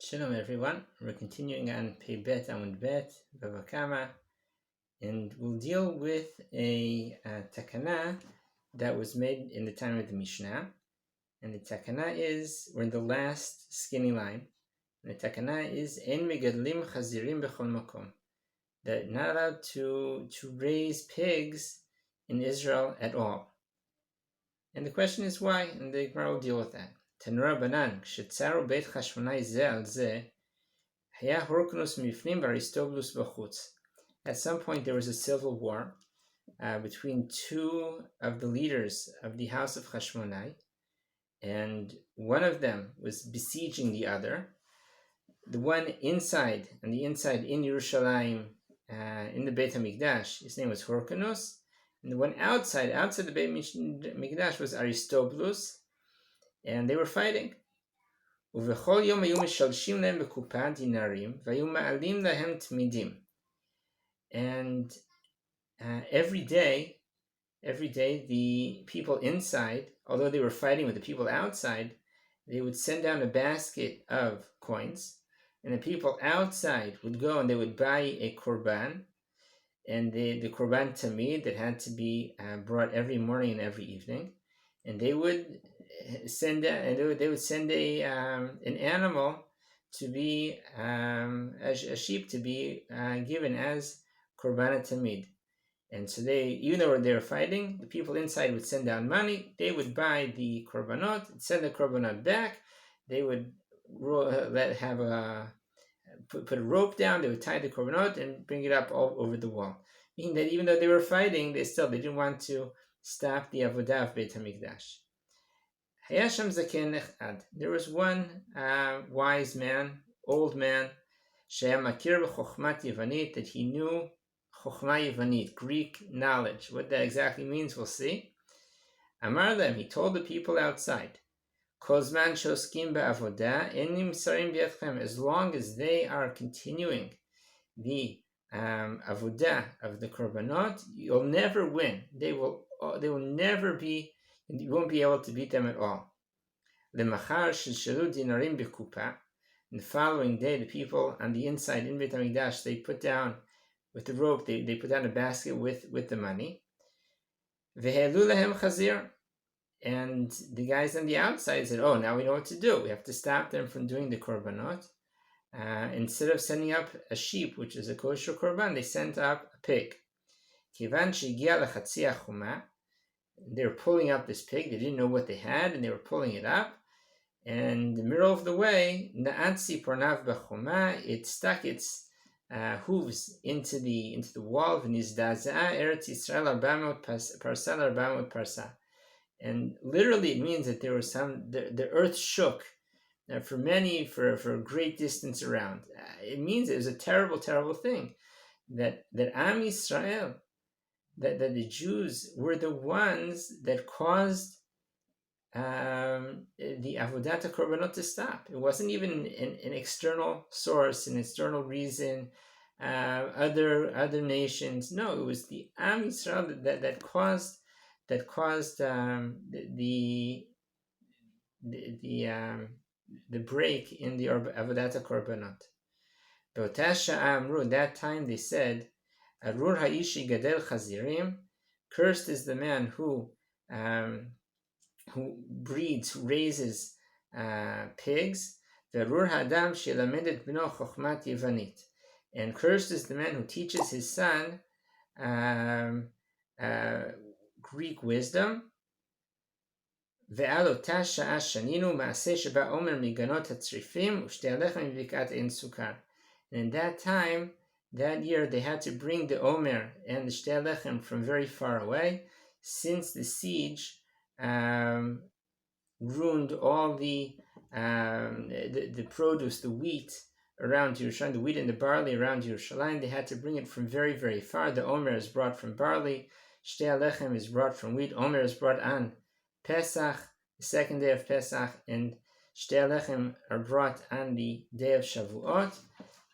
Shalom everyone, we're continuing on Pei Bet Amud Bet, וחכמה, and we'll deal with a takana that was made in the time of the Mishnah. And the takana is, we're in the last skinny line, and the takana is En Migdalin Chazirim bechol makom, that not allowed to raise pigs in Israel at all. And the question is why, and the Gemara will deal with that. Tanura Banan, Kshetzaru Beit Chashmonai Ze al Ze, at some point there was a civil war between two of the leaders of the house of Hashmonai, and one of them was besieging the other. The one inside, on the inside in Yerushalayim, in the Beit HaMikdash, his name was Hyrcanus, and the one outside the Beit HaMikdash was Aristobulus, and they were fighting. ובכל יום היו משלשים להם בקופה דינרים, והיו מעלים להם תמידים. And every day the people inside, although they were fighting with the people outside, they would send down a basket of coins, and the people outside would go and they would buy a korban, and the korban tamid that had to be brought every morning and every evening, and they would send an animal to be a sheep to be given as korban tamid. And so even though they were fighting, the people inside would send down money. They would buy the korbanot, send the korbanot back. They would put a rope down. They would tie the korbanot and bring it up all over the wall. Meaning that even though they were fighting, they didn't want to stop the avodah of Beit HaMikdash. There was one wise man, old man, that he knew Chokma Yuvanit, Greek knowledge. What that exactly means, we'll see. Amar them, he told the people outside, as long as they are continuing the avodah of the korbanot, you'll never win. They will never be. You won't be able to beat them at all. And the following day, the people on the inside in Beit HaMikdash, they put down with the rope, they put down a basket with the money. And the guys on the outside said, oh, now we know what to do. We have to stop them from doing the korbanot. Instead of sending up a sheep, which is a kosher korban, they sent up a pig. They were pulling up this pig. They didn't know what they had, and they were pulling it up. And in the middle of the way, it stuck its hooves into the wall of Eretz Yisrael parsa. And literally, it means that there was the earth shook for a great distance around. It means it was a terrible, terrible thing that Am Yisrael, that the Jews were the ones that caused the avodat korbanot to stop. It wasn't even an external source, an external reason, other nations. No, it was the Am Yisrael that caused the break in the avodat korbanot. At that time they said, Arur ha'ishi gadel chazirim, cursed is the man who raises pigs. V'arur ha'adam shelamed et bno chokhmat Yuvanit, and cursed is the man who teaches his son Greek wisdom. Ve'al otah sha'a shaninu ma'aseh sheba omer miganot hatzrifim u'shtei alechem mibikat ein sukar. And in that time, that year, they had to bring the omer and the shtei alechem from very far away, since the siege ruined all the produce, the wheat around Yerushalayim, the wheat and the barley around Yerushalayim. They had to bring it from very, very far. The omer is brought from barley, shtei alechem is brought from wheat. Omer is brought on Pesach, the second day of Pesach, and shtei alechem are brought on the day of Shavuot.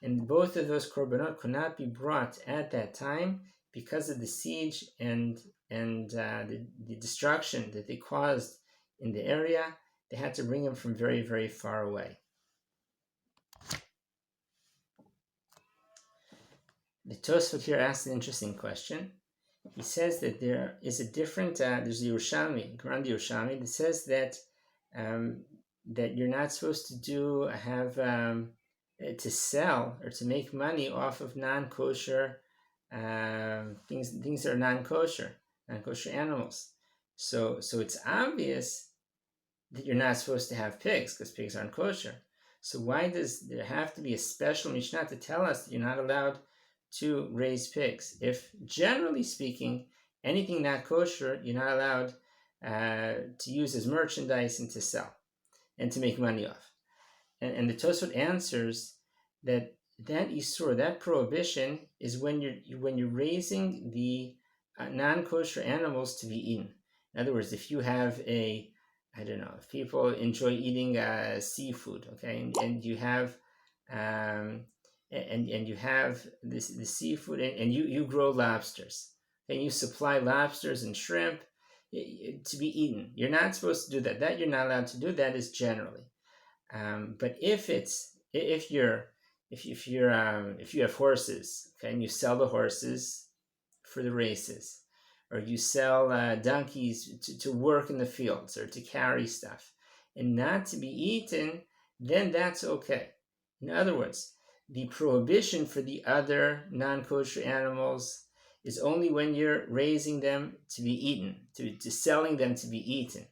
And both of those korbanot could not be brought at that time because of the siege and the destruction that they caused in the area. They had to bring them from very, very far away. The Tosfot here asks an interesting question. He says that there is a different, there's the Yerushalmi, Grand Yerushalmi, that says that that you're not supposed to to sell or to make money off of non-kosher things that are non-kosher animals. So it's obvious that you're not supposed to have pigs because pigs aren't kosher. So why does there have to be a special Mishnah to tell us that you're not allowed to raise pigs? If generally speaking, anything not kosher, you're not allowed to use as merchandise and to sell and to make money off. And the Tosfot answers that isur, that prohibition, is when you're raising the non-kosher animals to be eaten. In other words, if you have if people enjoy eating seafood, okay, and you have and you have the seafood, and you grow lobsters, and you supply lobsters and shrimp to be eaten. You're not supposed to do that. That you're not allowed to do. That is generally. But if you have horses, okay, and you sell the horses for the races, or you sell donkeys to work in the fields or to carry stuff, and not to be eaten, then that's okay. In other words, the prohibition for the other non-kosher animals is only when you're raising them to be eaten, to selling them to be eaten.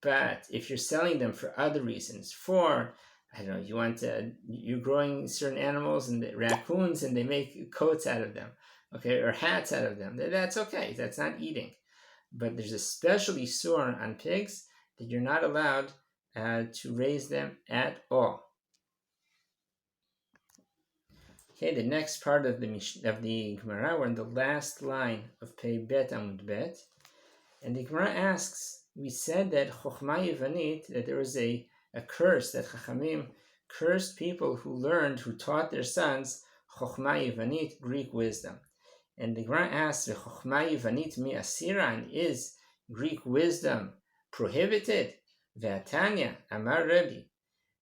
But if you're selling them for other reasons, you're growing certain animals and the raccoons, and they make coats out of them, okay, or hats out of them, that's okay. That's not eating. But there's a special isur on pigs that you're not allowed to raise them at all. Okay, the next part of the Gemara, we're in the last line of Pei Bet Amud Bet, and the Gemara asks, we said that Chochma Yuvanit, that there was a curse, that Chachamim cursed people who taught their sons Chochma Yuvanit, Greek wisdom. And the Gemara asks, Chochma Yuvanit mi asira, and is Greek wisdom prohibited? Ve'atanya Amar Rebbe.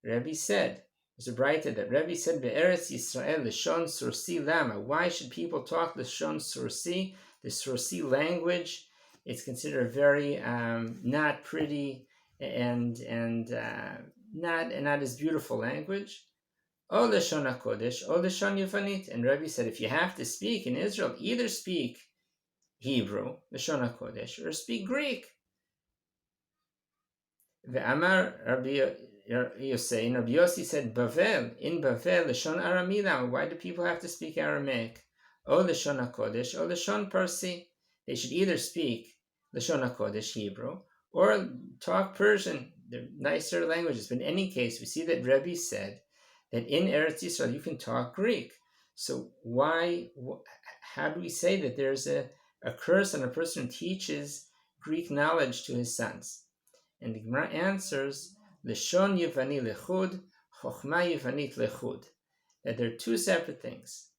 Rebbe said, there's a brayta that Rebbe said, Be'eretz Yisrael Lashon Sursi Lama. Why should people talk Lashon Sursi, the Sursi language? It's considered very not pretty and not as beautiful language. O Lashon HaKodesh, O Lashon Yuvanit. And Rebbe said, if you have to speak in Israel, either speak Hebrew, Lashon HaKodesh, or speak Greek. Ve'amar Rabbi Yosei, and Rabbi Yossi said, Bavel, in Bavel, Lashon Aramila. Why do people have to speak Aramaic? O Lashon HaKodesh, O Lashon Parsi. They should either speak Lashon HaKodesh, Hebrew, or talk Persian. They're nicer languages. But in any case, we see that Rebbe said that in Eretz Yisrael you can talk Greek. So how do we say that there's a curse on a person who teaches Greek knowledge to his sons? And the Gemara answers, Lashon Yevani lechud, Chochma Yevanit lechud. That there are two separate things.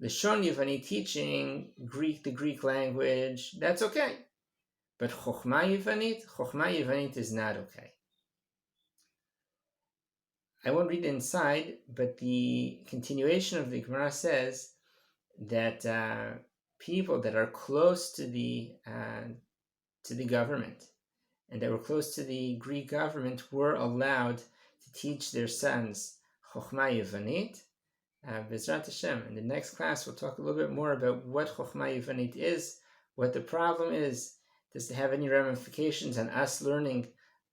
Lashon Yevani, teaching the Greek language, that's okay. But Chochma Yevanit is not okay. I won't read inside, but the continuation of the Gemara says that people that are close to the government and that were close to the Greek government were allowed to teach their sons Chochma Yevanit, B'ezrat Hashem. In the next class, we'll talk a little bit more about what Chochma Yevanit is, what the problem is. Does it have any ramifications on us learning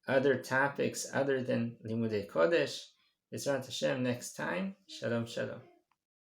other topics other than Limudei Kodesh? B'ezrat Hashem next time. Shalom, shalom.